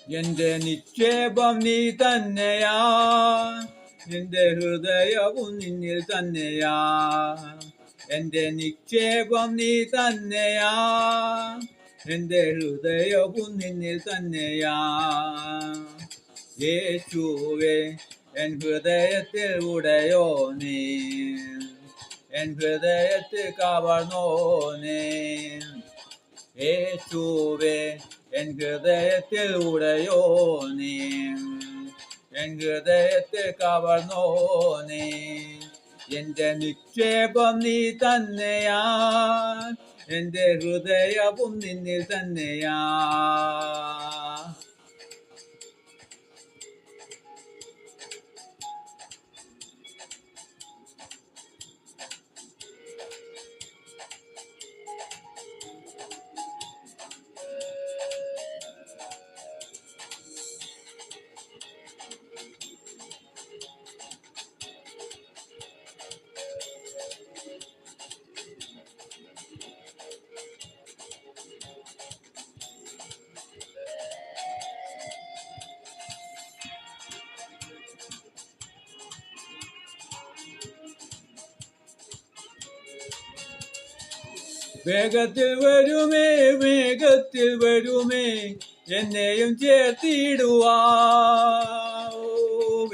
എന്റെ നിക്ഷേപം നീ തന്നെയാ, എന്റെ ഹൃദയവും നിന്നിൽ തന്നെയാ. എന്റെ നിക്ഷേപം നീ തന്നെയാ, എന്റെ ഹൃദയവും നിന്നിൽ തന്നെയാ. യേശുവേ എൻ ഹൃദയത്തിൽ ഉടയോനേ, എൻ ഹൃദയത്തിൽ കവർന്നോനേ. യേശുവേ എൻ ഹൃദയത്തിൽ ഉടയോനേ, എൻ ഹൃദയത്തിൽ കവർന്നോനേ. എന്റെ നിക്ഷേപം നീ തന്നെയാ, എന്റെ ഹൃദയവും നിന്നിൽ തന്നെയാ. വേഗത്തിൽ വരുമേ, വേഗത്തിൽ വരുമേ, എന്നെയും ചേർത്തിടുവാ.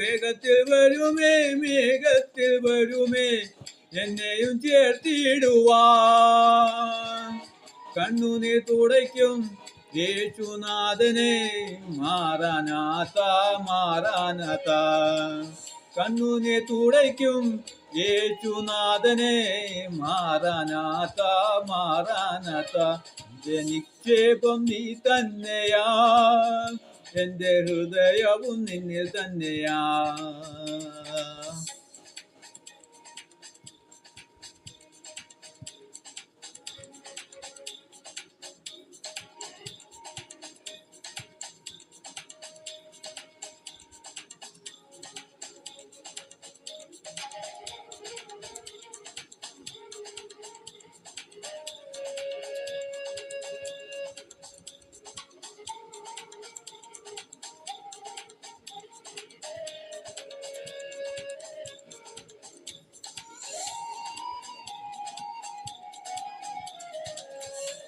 വേഗത്തിൽ വരുമേ, വേഗത്തിൽ വരുമേ, എന്നെയും ചേർത്തിടുവാ. കണ്ണുനീർ തുടയ്ക്കും യേശുനാഥനെ, മാറാനാഥ മാറാനാഥ. കണ്ണുനീർ തുടയ്ക്കും യേശുനാഥനെ, മാറാനാഥ മാറാനാഥ. എന്റെ നിക്ഷേപം നീ തന്നെയാ, എന്റെ ഹൃദയവും നിന്നിൽ തന്നെയാ.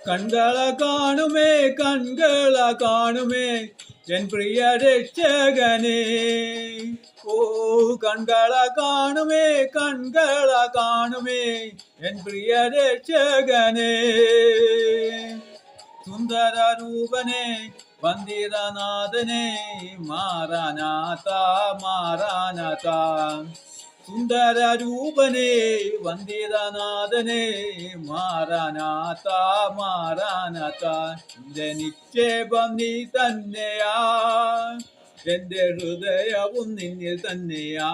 കൺകള കാണുമേ, കൺകള കാണുമേ, എൻ പ്രിയ രക്ഷകനെ. ഓ കൺകള കാണുമേ, കൺകള കാണുമേ, എൻ പ്രിയ രക്ഷകനെ. സുന്ദര രൂപനെ, വന്ദിതനാഥനെ, മാറാനാഥ മാറാനാഥ. സുന്ദര രൂപനെ, വന്ദിതനാഥനെ, മാറാനാഥ മാറാനാഥ. എന്റെ നിക്ഷേപം നീ തന്നെയാ, എന്റെ ഹൃദയവും നിന്നിൽ തന്നെയാ.